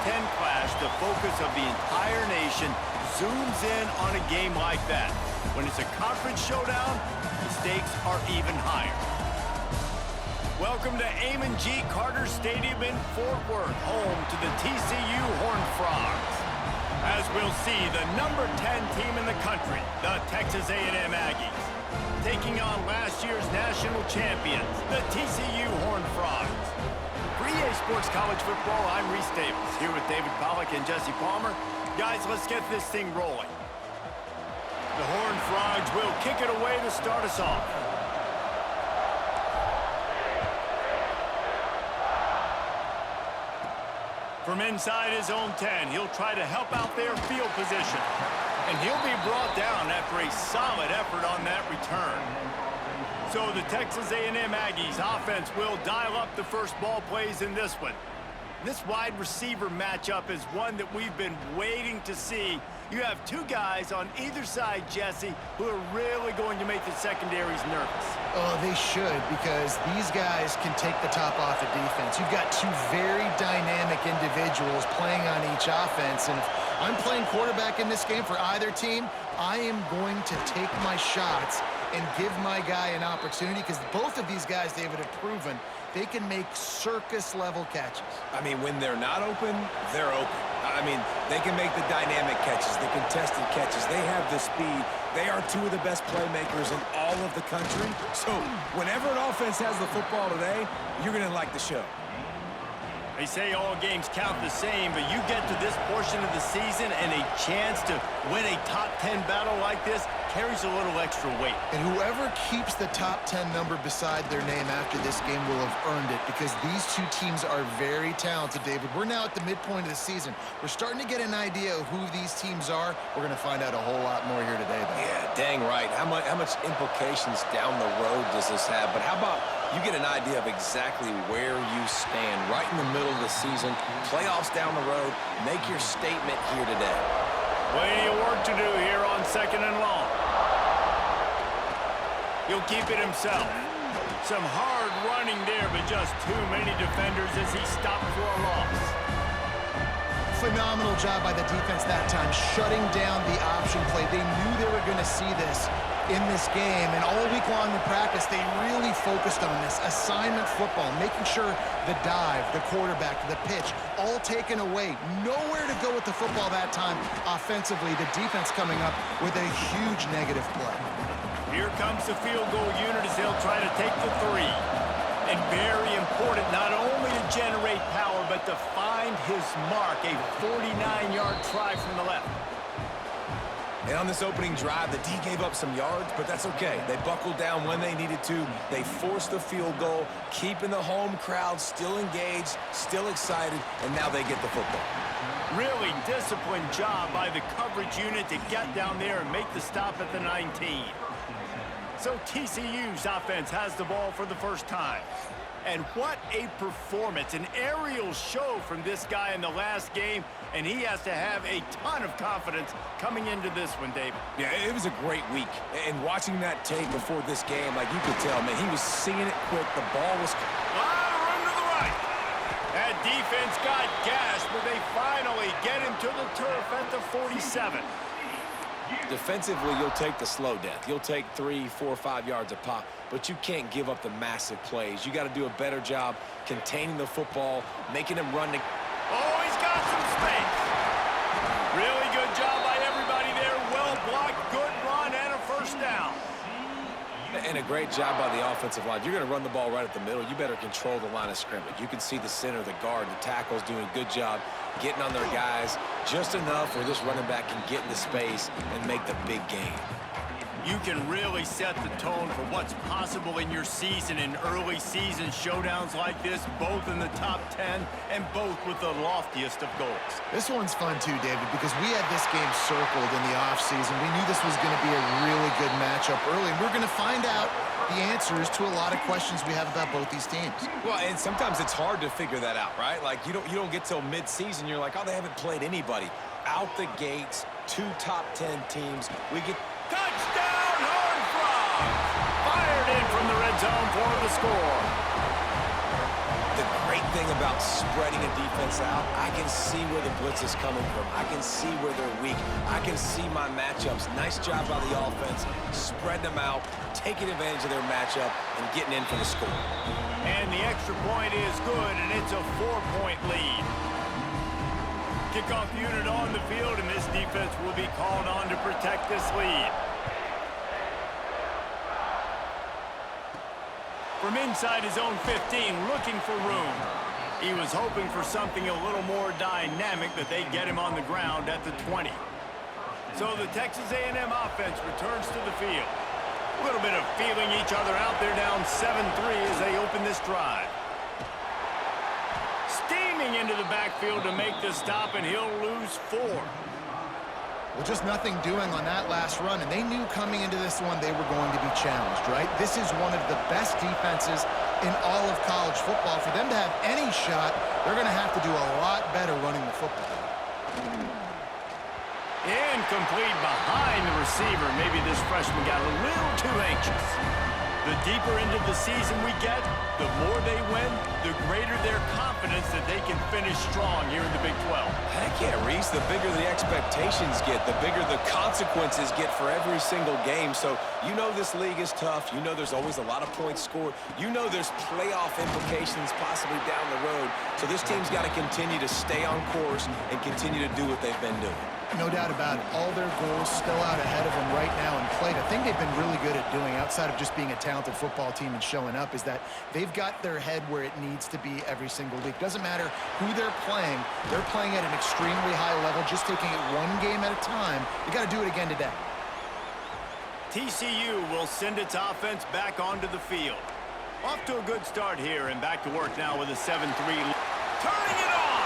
10 clash, the focus of the entire nation zooms in on a game like that. When it's a conference showdown, the stakes are even higher. Welcome to Amon G. Carter Stadium in Fort Worth, home to the TCU Horned Frogs. As we'll see, the number 10 team in the country, the Texas A&M Aggies, taking on last year's national champions, the TCU Horned Frogs. For EA Sports College Football, I'm Reese Davis, here with David Pollack and Jesse Palmer. Guys, let's get this thing rolling. The Horned Frogs will kick it away to start us off. From inside his own 10, he'll try to help out their field position. And he'll be brought down after a solid effort on that return. So the Texas A&M Aggies offense will dial up the first ball plays in this one. This wide receiver matchup is one that we've been waiting to see. You have two guys on either side, Jesse, who are really going to make the secondaries nervous. Oh, they should, because these guys can take the top off of defense. You've got two very dynamic individuals playing on each offense, and if I'm playing quarterback in this game for either team, I am going to take my shots and give my guy an opportunity, because both of these guys, David, have proven they can make circus-level catches. I mean, when they're not open, they're open. I mean, they can make the dynamic catches, the contested catches. They have the speed. They are two of the best playmakers in all of the country. So whenever an offense has the football today, you're going to like the show. They say all games count the same, but you get to this portion of the season and a chance to win a top 10 battle like this carries a little extra weight. And whoever keeps the top 10 number beside their name after this game will have earned it, because these two teams are very talented, David. We're now at the midpoint of the season. We're starting to get an idea of who these teams are. We're going to find out a whole lot more here today, though. Yeah, dang right. How much implications down the road does this have? But how about you get an idea of exactly where you stand right in the middle of the season, playoffs down the road, make your statement here today. Plenty of work to do here on 2nd and long. He'll keep it himself. Some hard running there, but just too many defenders as he stopped for a loss. Phenomenal job by the defense that time, shutting down the option play. They knew they were going to see this in this game, and all week long in practice, they really focused on this assignment football, making sure the dive, the quarterback, the pitch, all taken away. Nowhere to go with the football that time offensively. The defense coming up with a huge negative play. Here comes the field goal unit as they'll try to take the 3. And very important not only to generate power, but to find his mark, a 49-yard try from the left. And on this opening drive, the D gave up some yards, but that's okay. They buckled down when they needed to. They forced the field goal, keeping the home crowd still engaged, still excited, and now they get the football. Really disciplined job by the coverage unit to get down there and make the stop at the 19. So TCU's offense has the ball for the first time. And what a performance, an aerial show from this guy in the last game, and he has to have a ton of confidence coming into this one, David. Yeah, it was a great week. And watching that tape before this game, like you could tell, man, he was seeing it quick. The ball was... A lot of room to the right. That defense got gashed, but they finally get him to the turf at the 47. Defensively, you'll take the slow death. You'll take 3, 4, 5 yards a pop, but you can't give up the massive plays. You got to do a better job containing the football, making him run. Oh, he's got some space. Really good job by everybody there. Well blocked, good run, and a first down. And a great job by the offensive line. You're going to run the ball right at the middle. You better control the line of scrimmage. You can see the center, the guard, the tackles doing a good job getting on their guys just enough where this running back can get into space and make the big game. You can really set the tone for what's possible in your season in early season showdowns like this, both in the top 10 and both with the loftiest of goals. This one's fun too, David, because we had this game circled in the offseason. We knew this was going to be a really good matchup early, and we're going to find out the answers to a lot of questions we have about both these teams. Well, and sometimes it's hard to figure that out, right? Like, you don't get till mid-season, you're like, oh, they haven't played anybody. Out the gates, 2 top 10 teams. We get... Touchdown, Horned Frogs! Fired in from the red zone for the score. The great thing about spreading a defense out, I can see where the blitz is coming from. I can see where they're weak. I can see my matchups. Nice job by the offense, spreading them out, taking advantage of their matchup, and getting in for the score. And the extra point is good, and it's a 4-point lead. Kickoff unit on the field, and this defense will be called on to protect this lead. From inside his own 15, looking for room. He was hoping for something a little more dynamic, that they get him on the ground at the 20. So the Texas A&M offense returns to the field. A little bit of feeling each other out there, down 7-3 as they open this drive. Steaming into the backfield to make the stop, and he'll lose 4. Well, just nothing doing on that last run, and they knew coming into this one they were going to be challenged, right? This is one of the best defenses in all of college football. For them to have any shot, they're going to have to do a lot better running the football. Incomplete behind the receiver. Maybe this freshman got a little too anxious. The deeper into the season we get, the more they win, the greater their confidence that they can finish strong here in the Big 12. Heck yeah, Reese, the bigger the expectations get, the bigger the consequences get for every single game. So you know this league is tough. You know there's always a lot of points scored. You know there's playoff implications possibly down the road. So this team's got to continue to stay on course and continue to do what they've been doing. No doubt about it. All their goals still out ahead of them right now in play. The thing they've been really good at doing, outside of just being a talented football team and showing up, is that they've got their head where it needs to be every single week. Doesn't matter who they're playing at an extremely high level, just taking it one game at a time. You got to do it again today. TCU will send its offense back onto the field. Off to a good start here, and back to work now with a 7-3 lead. Turning it on!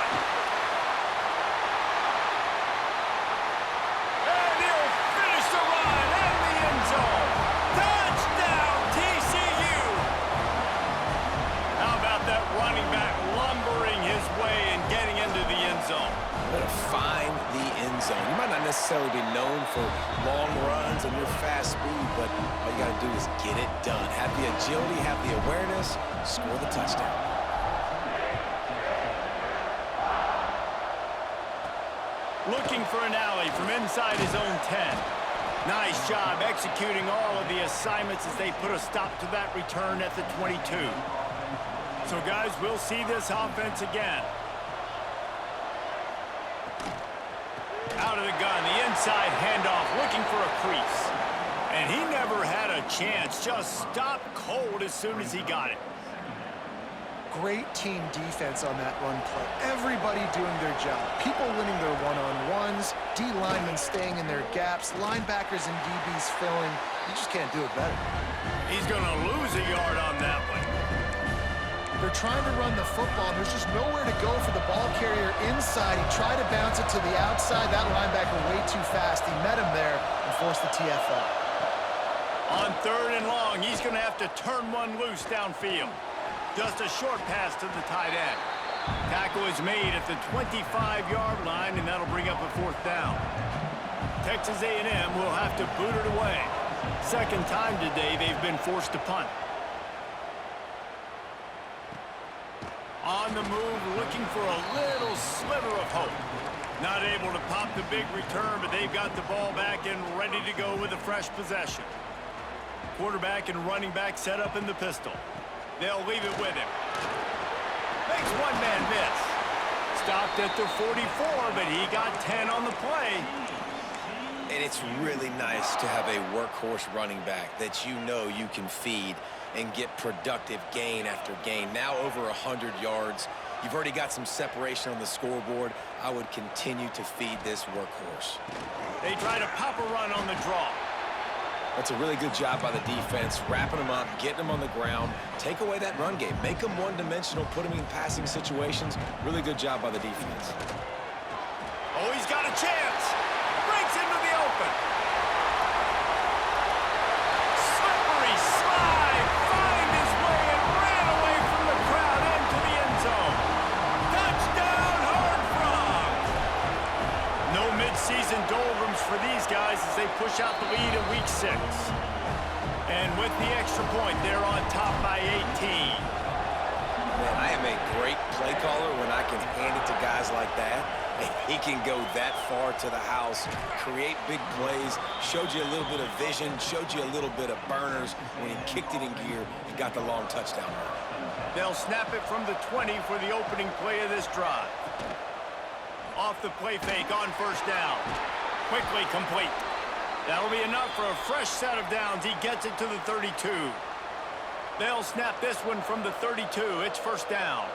Find the end zone. You might not necessarily be known for long runs and your fast speed, but all you got to do is get it done. Have the agility, have the awareness, score the touchdown. Looking for an alley from inside his own 10. Nice job executing all of the assignments as they put a stop to that return at the 22. So, guys, we'll see this offense again. Out of the gun, the inside handoff, looking for a crease. And he never had a chance, just stopped cold as soon as he got it. Great team defense on that run play. Everybody doing their job. People winning their one-on-ones, D linemen staying in their gaps, linebackers and DBs filling. You just can't do it better. He's going to lose a yard on that one. They're trying to run the football. There's just nowhere to go for the ball carrier inside. He tried to bounce it to the outside. That linebacker way too fast. He met him there and forced the TFL. On 3rd and long, he's going to have to turn one loose downfield. Just a short pass to the tight end. Tackle is made at the 25-yard line, and that'll bring up a 4th down. Texas A&M will have to boot it away. Second time today they've been forced to punt. On the move, looking for a little sliver of hope. Not able to pop the big return, but they've got the ball back and ready to go with a fresh possession. Quarterback and running back set up in the pistol. They'll leave it with him. Makes one man miss. Stopped at the 44, but he got 10 on the play. And it's really nice to have a workhorse running back that you know you can feed and get productive gain after gain. Now over 100 yards. You've already got some separation on the scoreboard. I would continue to feed this workhorse. They try to pop a run on the draw. That's a really good job by the defense, wrapping them up, getting them on the ground. Take away that run game. Make them one-dimensional, put them in passing situations. Really good job by the defense. Oh, he's got a chance. Breaks into the open. Slippery slide. Find his way and ran away from the crowd into the end zone. Touchdown, Horned Frogs. No mid-season doldrums for these guys as they push out the lead in Week 6. And with the extra point, they're on top by 18. Man, I am a great play caller when I can hand it to guys like that. And he can go that far to the house, create big plays, showed you a little bit of vision, showed you a little bit of burners when he kicked it in gear and got the long touchdown run. They'll snap it from the 20 for the opening play of this drive. Off the play fake on first down. Quickly complete. That'll be enough for a fresh set of downs. He gets it to the 32. They'll snap this one from the 32. It's first down.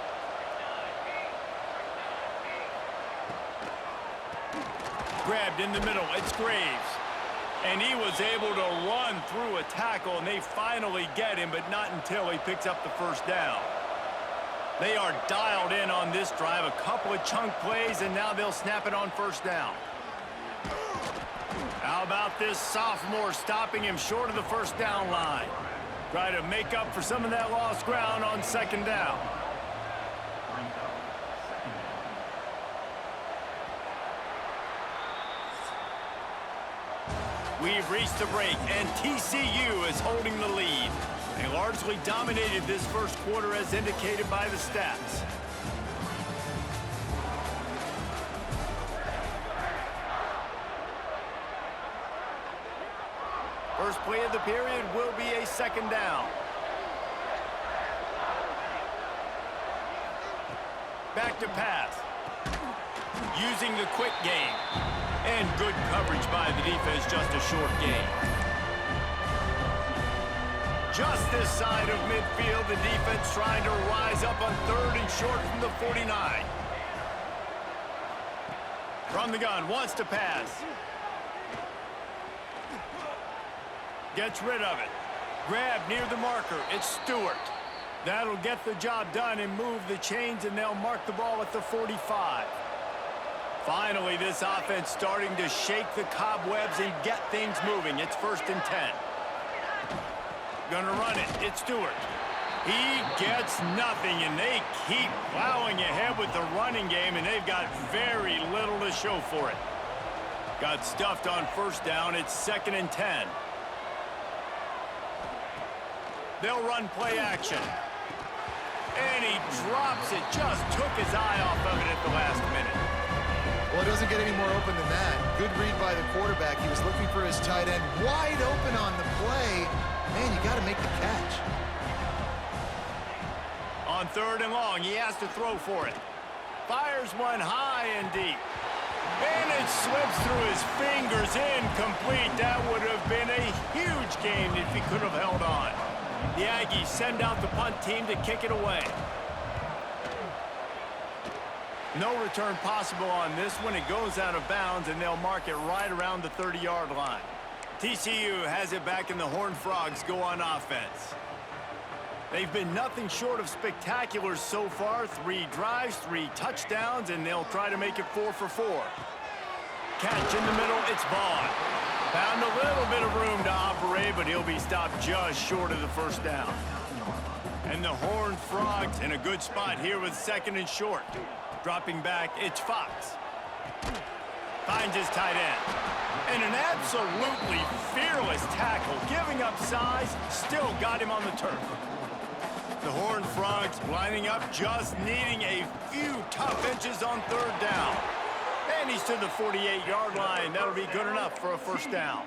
Grabbed in the middle. It's Graves. And he was able to run through a tackle, and they finally get him, but not until he picks up the first down. They are dialed in on this drive. A couple of chunk plays, and now they'll snap it on first down. How about this sophomore stopping him short of the first down line? Try to make up for some of that lost ground on second down. We've reached the break, and TCU is holding the lead. They largely dominated this first quarter as indicated by the stats. First play of the period will be a second down. Back to pass. Using the quick game. And good coverage by the defense, just a short gain. Just this side of midfield, the defense trying to rise up on third and short from the 49. From the gun, wants to pass. Gets rid of it. Grab near the marker. It's Stewart. That'll get the job done and move the chains, and they'll mark the ball at the 45. Finally, this offense starting to shake the cobwebs and get things moving. It's first and 10. Gonna run it. It's Stewart. He gets nothing, and they keep plowing ahead with the running game, and they've got very little to show for it. Got stuffed on first down. It's second and 10. They'll run play action. And he drops it. Just took his eye off of it at the last minute. Well, it doesn't get any more open than that. Good read by the quarterback. He was looking for his tight end. Wide open on the play. Man, you got to make the catch. On third and long, he has to throw for it. Fires one high and deep. And it slips through his fingers, incomplete. That would have been a huge game if he could have held on. The Aggies send out the punt team to kick it away. No return possible on this one. It goes out of bounds, and they'll mark it right around the 30-yard line. TCU has it back, and the Horned Frogs go on offense. They've been nothing short of spectacular so far. 3 drives, 3 touchdowns, and they'll try to make it 4 for 4. Catch in the middle, it's Vaughn. Found a little bit of room to operate, but he'll be stopped just short of the first down. And the Horned Frogs in a good spot here with second and short. Dropping back, it's Fox. Finds his tight end. And an absolutely fearless tackle, giving up size, still got him on the turf. The Horned Frogs lining up, just needing a few tough inches on third down. And he's to the 48-yard line. That'll be good enough for a first down.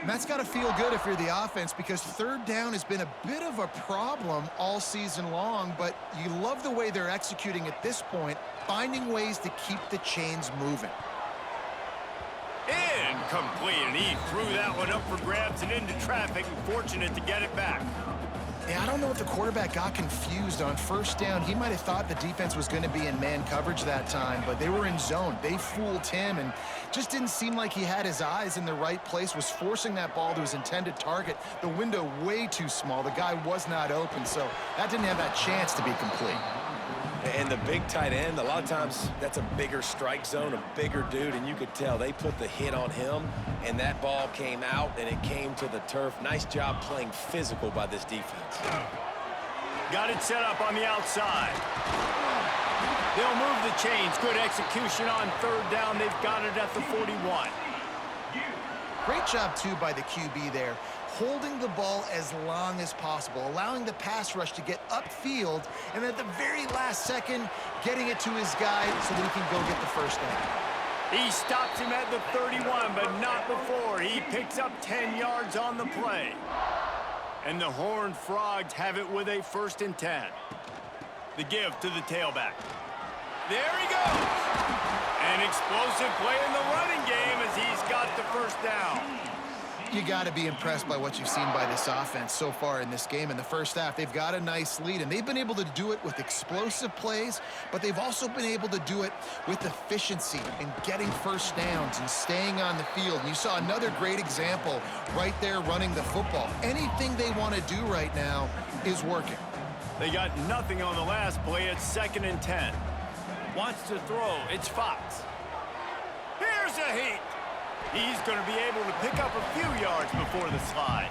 And that's got to feel good if you're the offense, because third down has been a bit of a problem all season long, but you love the way they're executing at this point, finding ways to keep the chains moving. Incomplete, and he threw that one up for grabs and into traffic, and fortunate to get it back. Yeah, I don't know if the quarterback got confused on first down. He might have thought the defense was going to be in man coverage that time, but they were in zone. They fooled him and just didn't seem like he had his eyes in the right place, was forcing that ball to his intended target. The window way too small. The guy was not open, so that didn't have that chance to be complete. And the big tight end, a lot of times that's a bigger strike zone, a bigger dude, and you could tell they put the hit on him, and that ball came out, and it came to the turf. Nice job playing physical by this defense. Got it set up on the outside. They'll move the chains. Good execution on third down. They've got it at the 41. Great job, too, by the QB there, holding the ball as long as possible, allowing the pass rush to get upfield, and at the very last second, getting it to his guy so that he can go get the first down. He stops him at the 31, but not before. He picks up 10 yards on the play. And the Horned Frogs have it with a 1st and 10. The give to the tailback. There he goes. An explosive play in the running game as he's got the first down. You got to be impressed by what you've seen by this offense so far in this game. In the first half, they've got a nice lead, and they've been able to do it with explosive plays, but they've also been able to do it with efficiency and getting first downs and staying on the field. And you saw another great example right there running the football. Anything they want to do right now is working. They got nothing on the last play. It's 2nd and 10. Wants to throw. It's Fox. Here's a heat. He's going to be able to pick up a few yards before the slide.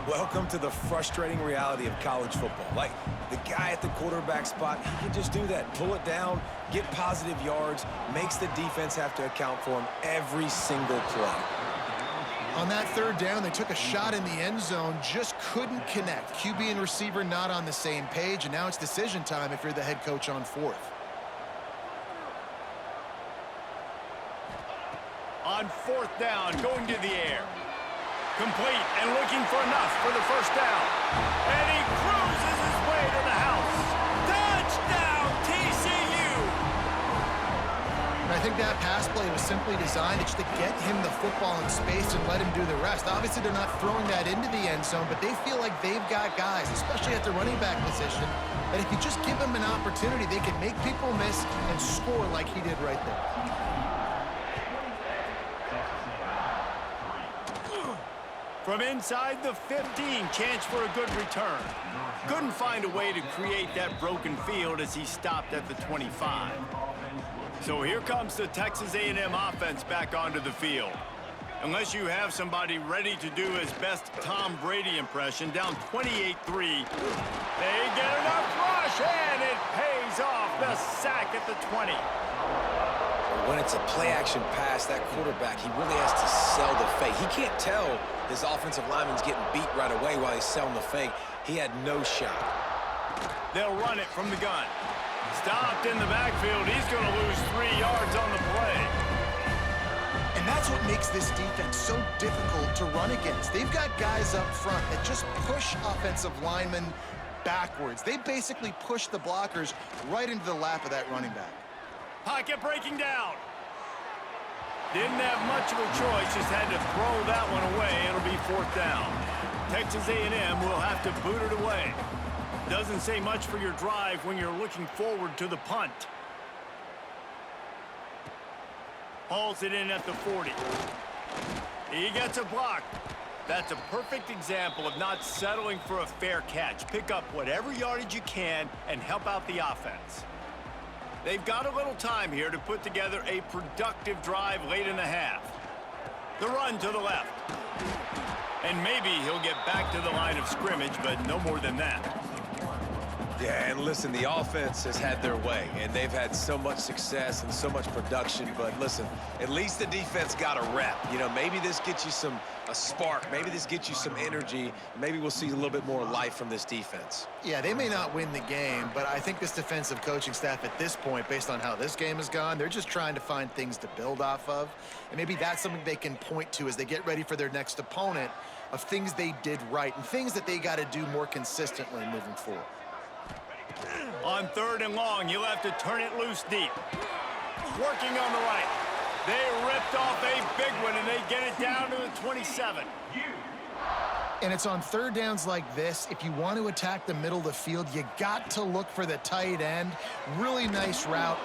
Welcome to the frustrating reality of college football. Like, the guy at the quarterback spot, he can just do that. Pull it down, get positive yards, makes the defense have to account for him every single play. On that 3rd down, they took a shot in the end zone, just couldn't connect. QB and receiver not on the same page, and now it's decision time if you're the head coach on 4th. On 4th down, going to the air. Complete and looking for enough for the first down. And he cruises his way to the house. Touchdown, TCU! And I think that pass play was simply designed just to get him the football in space and let him do the rest. Obviously, they're not throwing that into the end zone, but they feel like they've got guys, especially at the running back position, that if you just give them an opportunity, they can make people miss and score like he did right there. From inside the 15, chance for a good return. Couldn't find a way to create that broken field as he stopped at the 25. So here comes the Texas A&M offense back onto the field. Unless you have somebody ready to do his best Tom Brady impression, down 28-3, they get enough rush, and it pays off. The sack at the 20. When it's a play-action pass, that quarterback, he really has to sell the fake. He can't tell his offensive lineman's getting beat right away while he's selling the fake. He had no shot. They'll run it from the gun. Stopped in the backfield. He's going to lose 3 yards on the play. And that's what makes this defense so difficult to run against. They've got guys up front that just push offensive linemen backwards. They basically push the blockers right into the lap of that running back. Pocket breaking down. Didn't have much of a choice, just had to throw that one away. It'll be 4th down. Texas A&M will have to boot it away. Doesn't say much for your drive when you're looking forward to the punt. Hauls it in at the 40. He gets a block. That's a perfect example of not settling for a fair catch. Pick up whatever yardage you can and help out the offense. They've got a little time here to put together a productive drive late in the half. The run to the left. And maybe he'll get back to the line of scrimmage, but no more than that. Yeah, and listen, the offense has had their way, and they've had so much success and so much production, but listen, at least the defense got a rep. You know, maybe this gets you a spark. Maybe this gets you some energy. Maybe we'll see a little bit more life from this defense. Yeah, they may not win the game, but I think this defensive coaching staff at this point, based on how this game has gone, they're just trying to find things to build off of. And maybe that's something they can point to as they get ready for their next opponent, of things they did right and things that they got to do more consistently moving forward. On 3rd and long, you'll have to turn it loose deep. Working on the right. They ripped off a big one, and they get it down to the 27. And it's on 3rd downs like this, if you want to attack the middle of the field, you got to look for the tight end. Really nice route.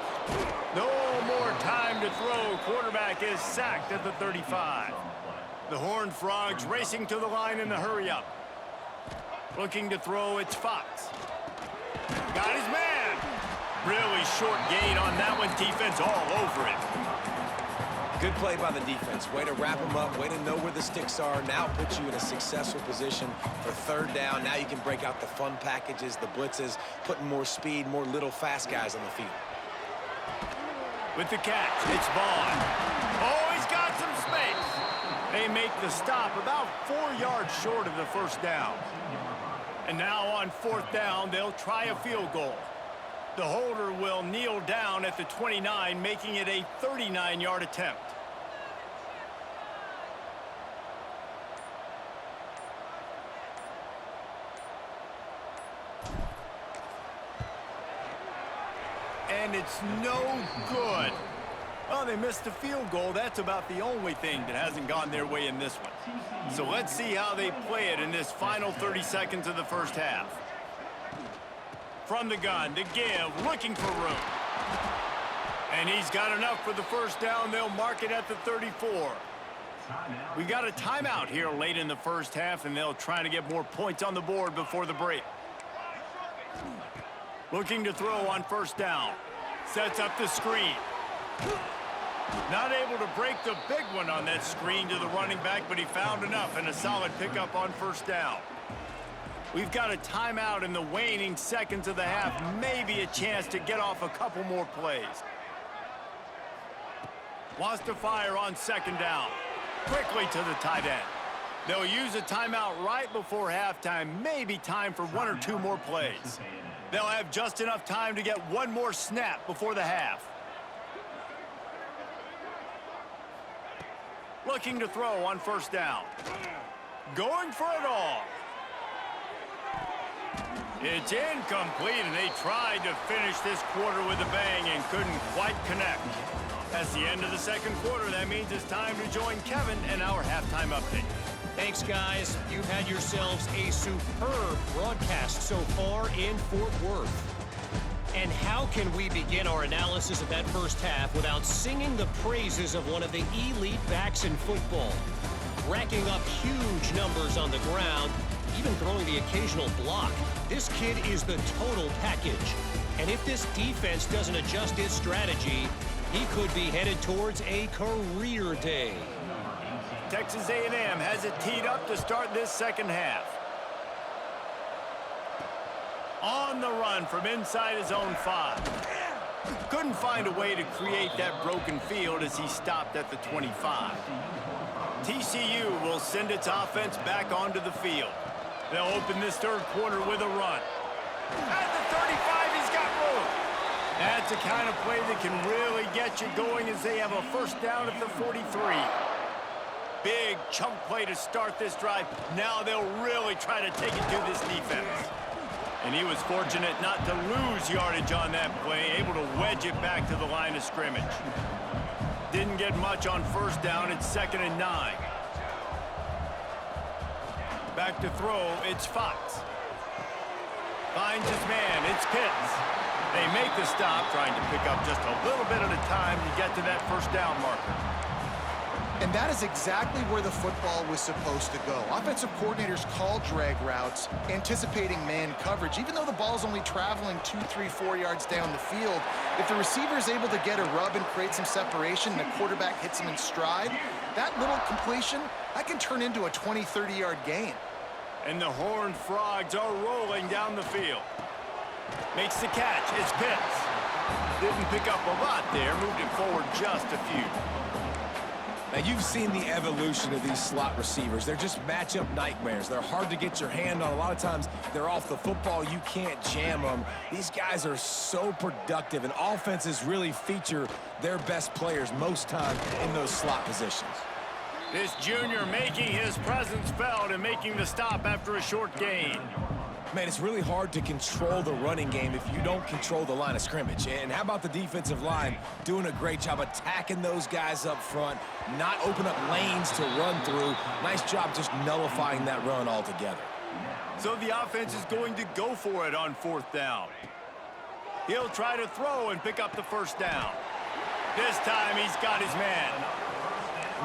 No more time to throw. Quarterback is sacked at the 35. The Horned Frogs racing to the line in the hurry-up. Looking to throw, it's Fox. Got his man. Really short gain on that one. Defense all over it. Good play by the defense. Way to wrap them up. Way to know where the sticks are. Now puts you in a successful position for 3rd down. Now you can break out the fun packages, the blitzes, putting more speed, more little fast guys on the field. With the catch, it's Vaughn. Oh, he's got some space. They make the stop about 4 yards short of the first down. And now on 4th down, they'll try a field goal. The holder will kneel down at the 29, making it a 39-yard attempt. And it's no good. Well, they missed the field goal. That's about the only thing that hasn't gone their way in this one. So let's see how they play it in this final 30 seconds of the first half. From the gun to give, looking for room. And he's got enough for the first down. They'll mark it at the 34. We got a timeout here late in the first half, and they'll try to get more points on the board before the break. Looking to throw on first down. Sets up the screen. Not able to break the big one on that screen to the running back, but he found enough and a solid pickup on first down. We've got a timeout in the waning seconds of the half. Maybe a chance to get off a couple more plays. Wants to fire on second down. Quickly to the tight end. They'll use a timeout right before halftime. Maybe time for 1 or 2 more plays. They'll have just enough time to get one more snap before the half. Looking to throw on first down. Going for it all. It's incomplete, and they tried to finish this quarter with a bang and couldn't quite connect. That's the end of the second quarter. That means it's time to join Kevin and our halftime update. Thanks, guys. You've had yourselves a superb broadcast so far in Fort Worth. And how can we begin our analysis of that first half without singing the praises of one of the elite backs in football? Racking up huge numbers on the ground, even throwing the occasional block. This kid is the total package. And if this defense doesn't adjust its strategy, he could be headed towards a career day. Texas A&M has it teed up to start this second half. On the run from inside his own 5. Couldn't find a way to create that broken field as he stopped at the 25. TCU will send its offense back onto the field. They'll open this third quarter with a run. At the 35, he's got room. That's the kind of play that can really get you going as they have a first down at the 43. Big chunk play to start this drive. Now they'll really try to take it to this defense. And he was fortunate not to lose yardage on that play, able to wedge it back to the line of scrimmage. Didn't get much on first down. It's 2nd and 9. Back to throw, it's Fox. Finds his man, it's Pitts. They make the stop, trying to pick up just a little bit at a time to get to that first down marker. And that is exactly where the football was supposed to go. Offensive coordinators call drag routes, anticipating man coverage. Even though the ball's only traveling 2, 3, 4 yards down the field, if the receiver is able to get a rub and create some separation, and the quarterback hits him in stride, that little completion, that can turn into a 20, 30-yard gain. And the Horned Frogs are rolling down the field. Makes the catch, it's Pitts. Didn't pick up a lot there, moved it forward just a few. Now, you've seen the evolution of these slot receivers. They're just matchup nightmares. They're hard to get your hand on. A lot of times, they're off the football. You can't jam them. These guys are so productive, and offenses really feature their best players most time in those slot positions. This junior making his presence felt and making the stop after a short gain. Man, it's really hard to control the running game if you don't control the line of scrimmage. And how about the defensive line doing a great job attacking those guys up front, not open up lanes to run through. Nice job just nullifying that run altogether. So the offense is going to go for it on 4th down. He'll try to throw and pick up the first down. This time he's got his man.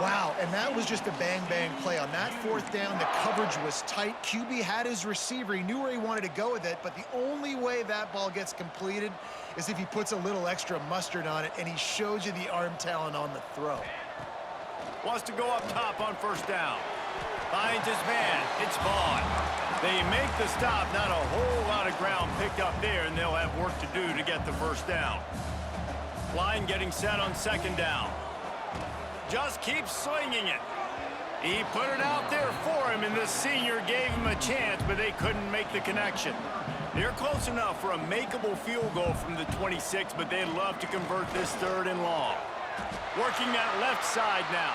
Wow, and that was just a bang-bang play. On that 4th down, the coverage was tight. QB had his receiver. He knew where he wanted to go with it, but the only way that ball gets completed is if he puts a little extra mustard on it, and he shows you the arm talent on the throw. Wants to go up top on first down. Finds his man. It's Vaughn. They make the stop. Not a whole lot of ground picked up there, and they'll have work to do to get the first down. Line getting set on 2nd down. Just keeps swinging it. He put it out there for him, and the senior gave him a chance, but they couldn't make the connection. They're close enough for a makeable field goal from the 26, but they'd love to convert this 3rd and long. Working that left side now.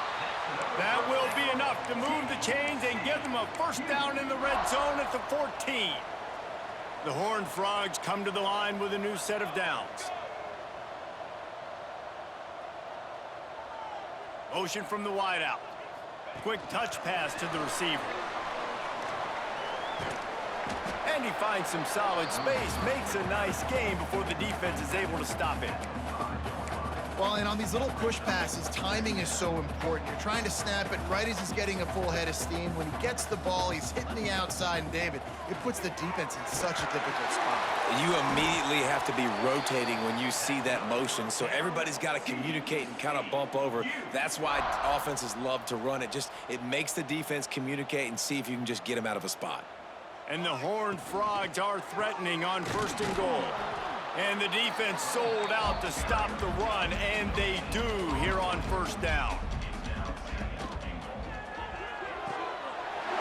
That will be enough to move the chains and give them a first down in the red zone at the 14. The Horned Frogs come to the line with a new set of downs. Motion from the wideout. Quick touch pass to the receiver. And he finds some solid space, makes a nice gain before the defense is able to stop it. Well, and on these little push passes, timing is so important. You're trying to snap it right as he's getting a full head of steam. When he gets the ball, he's hitting the outside, and David, it puts the defense in such a difficult spot. You immediately have to be rotating when you see that motion, so everybody's got to communicate and kind of bump over. That's why offenses love to run it. It makes the defense communicate and see if you can just get him out of a spot. And the Horned Frogs are threatening on 1st and goal. And the defense sold out to stop the run, and they do here on 1st down.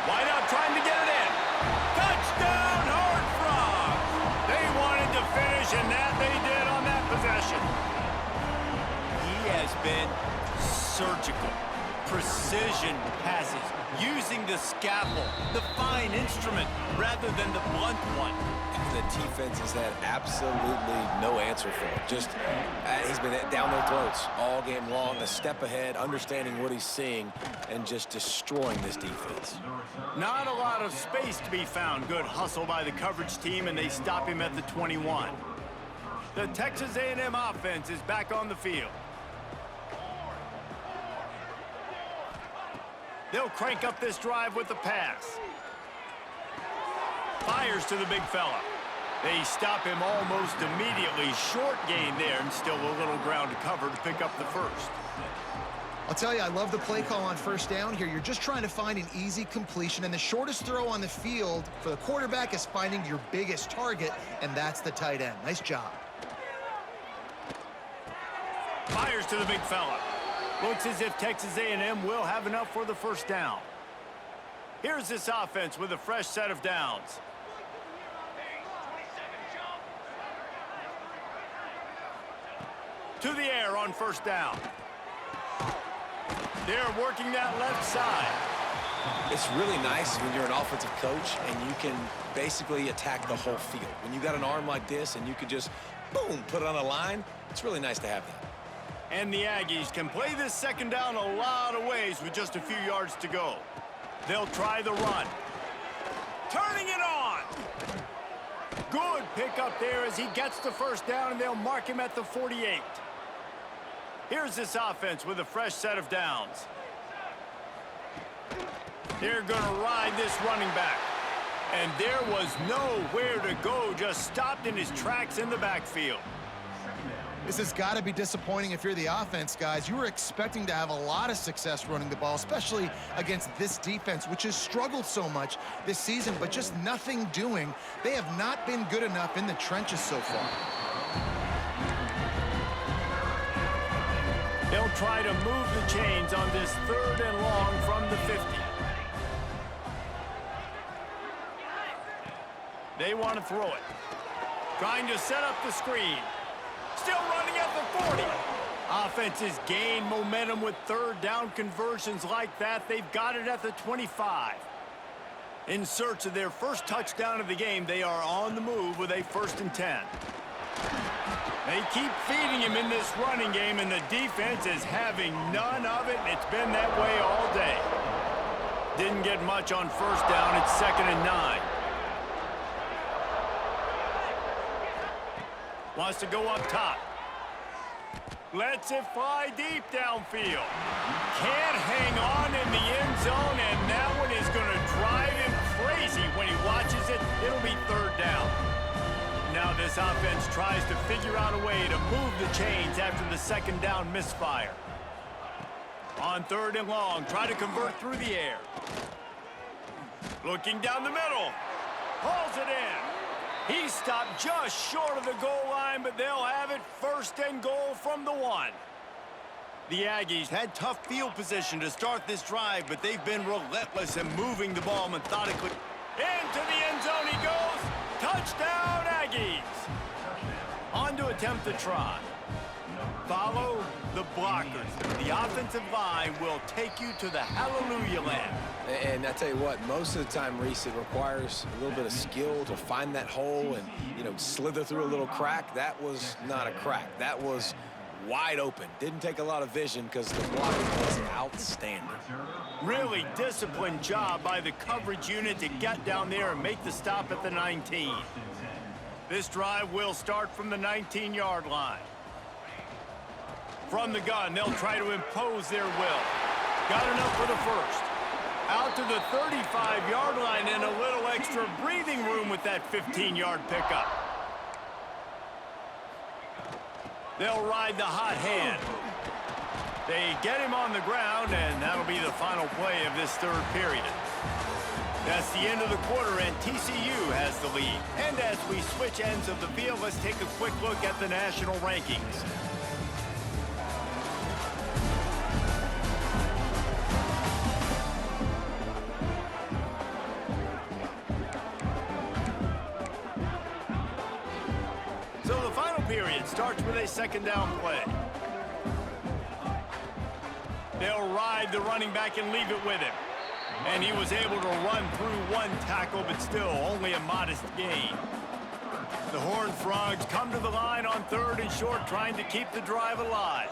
Wide out trying to get it in. Touchdown, Horned Frogs! They wanted to finish, and that they did on that possession. He has been surgical. Precision passes, using the scalpel, the fine instrument, rather than the blunt one. The defense has had absolutely no answer for it. He's been down their throats all game long, a step ahead, understanding what he's seeing, and just destroying this defense. Not a lot of space to be found. Good hustle by the coverage team, and they stop him at the 21. The Texas A&M offense is back on the field. They'll crank up this drive with the pass. Fires to the big fella. They stop him almost immediately. Short gain there, and still a little ground to cover to pick up the first. I'll tell you, I love the play call on 1st down here. You're just trying to find an easy completion, and the shortest throw on the field for the quarterback is finding your biggest target, and that's the tight end. Nice job. Fires to the big fella. Looks as if Texas A&M will have enough for the 1st down. Here's this offense with a fresh set of downs. To the air on 1st down. They're working that left side. It's really nice when you're an offensive coach and you can basically attack the whole field. When you got an arm like this and you can just, boom, put it on a line, it's really nice to have that. And the Aggies can play this 2nd down a lot of ways with just a few yards to go. They'll try the run. Turning it on. Good pickup there as he gets the 1st down, and they'll mark him at the 48. Here's this offense with a fresh set of downs. They're going to ride this running back. And there was nowhere to go, just stopped in his tracks in the backfield. This has got to be disappointing if you're the offense, guys. You were expecting to have a lot of success running the ball, especially against this defense, which has struggled so much this season, but just nothing doing. They have not been good enough in the trenches so far. They'll try to move the chains on this 3rd and long from the 50. They want to throw it. Trying to set up the screen. Still running at the 40. Offenses gain momentum with 3rd down conversions like that. They've got it at the 25. In search of their first touchdown of the game, they are on the move with a 1st and 10. They keep feeding him in this running game, and the defense is having none of it, and it's been that way all day. Didn't get much on 1st down. It's 2nd and 9. Wants to go up top. Lets it fly deep downfield. Can't hang on in the end zone, and that one is going to drive him crazy when he watches it. It'll be 3rd down. Now this offense tries to figure out a way to move the chains after the 2nd down misfire. On 3rd and long, try to convert through the air. Looking down the middle. Hauls it in. He stopped just short of the goal line, but they'll have it 1st and goal from the 1. The Aggies had tough field position to start this drive, but they've been relentless in moving the ball methodically. Into the end zone he goes. Touchdown, Aggies. On to attempt the try. Follow the blockers. The offensive line will take you to the hallelujah land. And I tell you what, most of the time, Reese, it requires a little bit of skill to find that hole and, you know, slither through a little crack. That was not a crack. That was wide open. Didn't take a lot of vision because the blocking was outstanding. Really disciplined job by the coverage unit to get down there and make the stop at the 19. This drive will start from the 19-yard line. From the gun, they'll try to impose their will. Got enough for the first. Out to the 35-yard line and a little extra breathing room with that 15-yard pickup. They'll ride the hot hand. They get him on the ground, and that'll be the final play of this third period. That's the end of the quarter, and TCU has the lead. And as we switch ends of the field, let's take a quick look at the national rankings. So the final period starts with a second down play. They'll ride the running back and leave it with him. And he was able to run through one tackle, but still only a modest gain. The Horned Frogs come to the line on third and short, trying to keep the drive alive.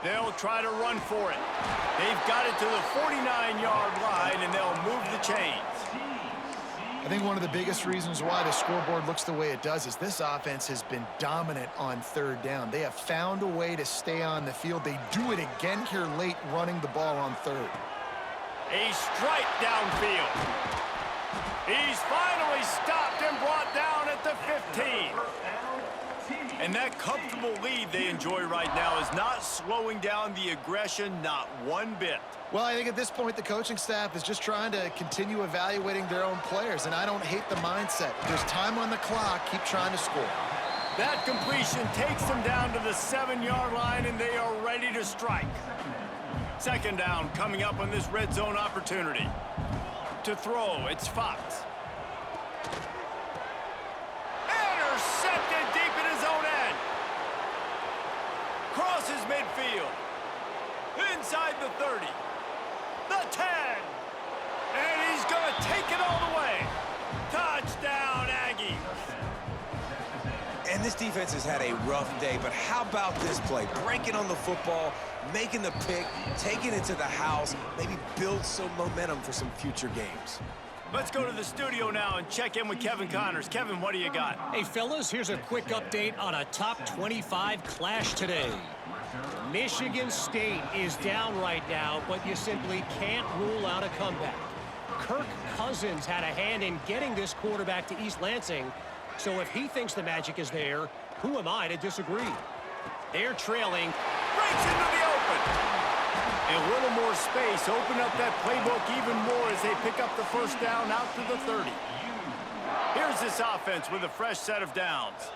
They'll try to run for it. They've got it to the 49-yard line, and they'll move the chains. I think one of the biggest reasons why the scoreboard looks the way it does is this offense has been dominant on third down. They have found a way to stay on the field. They do it again here late, running the ball on third. A strike downfield. He's finally stopped and brought down at the 15. And that comfortable lead they enjoy right now is not slowing down the aggression, not one bit. Well, I think at this point the coaching staff is just trying to continue evaluating their own players, and I don't hate the mindset. There's time on the clock. Keep trying to score. That completion takes them down to the 7-yard line, and they are ready to strike. Second down coming up on this red zone opportunity. To throw, it's Fox. Intercepted deep in his own end. Crosses midfield. Inside the 30. The 10. And he's going to take it all the way. Touchdown, Aggies. And this defense has had a rough day, but how about this play? Breaking on the football, making the pick, taking it to the house, maybe build some momentum for some future games. Let's go to the studio now and check in with Kevin Connors. Kevin, what do you got? Hey, fellas, here's a quick update on a top 25 clash today. Michigan State is down right now, but you simply can't rule out a comeback. Kirk Cousins had a hand in getting this quarterback to East Lansing, so if he thinks the magic is there, who am I to disagree? They're trailing. Breaks into the open. A little more space. Open up that playbook even more as they pick up the first down out to the 30. Here's this offense with a fresh set of downs.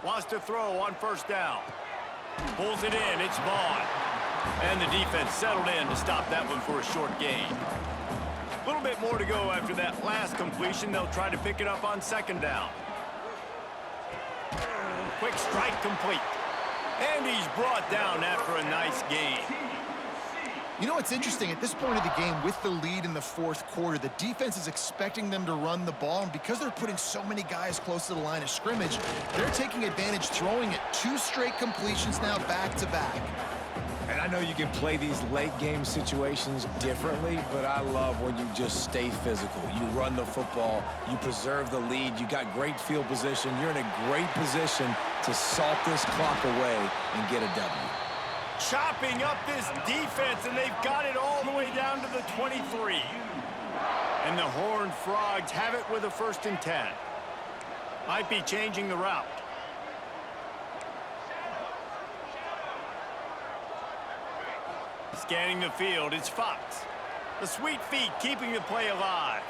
Wants to throw on first down. Pulls it in. It's Vaughn. And the defense settled in to stop that one for a short gain. A little bit more to go after that last completion. They'll try to pick it up on second down. Quick strike complete. And he's brought down after a nice gain. You know what's interesting? At this point of the game, with the lead in the fourth quarter, the defense is expecting them to run the ball, and because they're putting so many guys close to the line of scrimmage, they're taking advantage, throwing it 2 straight completions now back-to-back. And I know you can play these late game situations differently, but I love when you just stay physical. You run the football, you preserve the lead, you got great field position, you're in a great position to salt this clock away and get a W. Chopping up this defense, and they've got it all the way down to the 23. And the Horned Frogs have it with a 1st and 10. Might be changing the route. Scanning the field, it's Fox. The sweet feet keeping the play alive.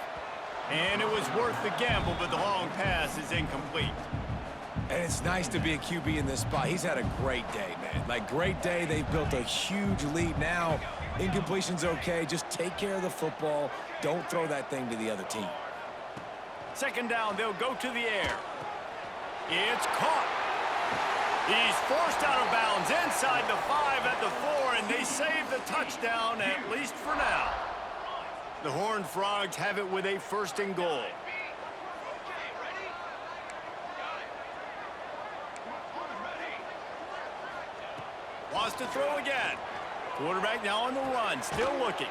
And it was worth the gamble, but the long pass is incomplete. And it's nice to be a QB in this spot. He's had a great day, man. Like, great day. They've built a huge lead now. Incompletion's okay. Just take care of the football. Don't throw that thing to the other team. Second down, they'll go to the air. It's caught. He's forced out of bounds inside the 5 at the 4, and they save the touchdown, at least for now. The Horned Frogs have it with a 1st and goal. Wants to throw again. Quarterback now on the run, still looking.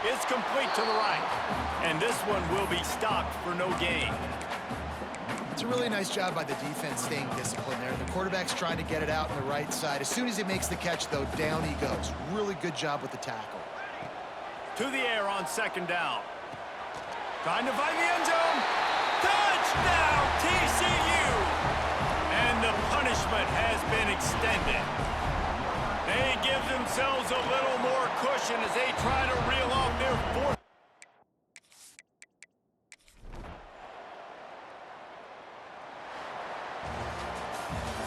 It's complete to the right. And this one will be stopped for no gain. It's a really nice job by the defense staying disciplined there. The quarterback's trying to get it out on the right side. As soon as he makes the catch, though, down he goes. Really good job with the tackle. To the air on 2nd down. Trying to find the end zone. Touchdown, TCU! And the punishment has been extended. They give themselves a little more cushion as they try to reel off their 4th.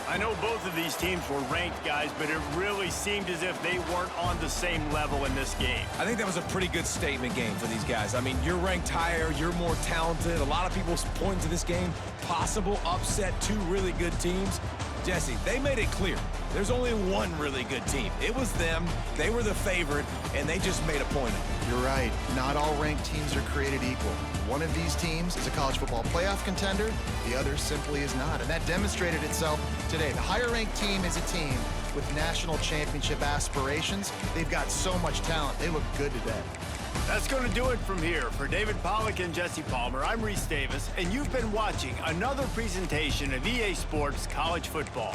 I know both of these teams were ranked, guys, but it really seemed as if they weren't on the same level in this game. I think that was a pretty good statement game for these guys. I mean, you're ranked higher, you're more talented. A lot of people point to this game, possible upset, 2 really good teams. Jesse, they made it clear. There's only one really good team. It was them. They were the favorite, and they just made a point of it. You're right. Not all ranked teams are created equal. One of these teams is a college football playoff contender. The other simply is not. And that demonstrated itself today. The higher-ranked team is a team with national championship aspirations. They've got so much talent. They look good today. That's going to do it from here. For David Pollack and Jesse Palmer, I'm Reese Davis, and you've been watching another presentation of EA Sports College Football.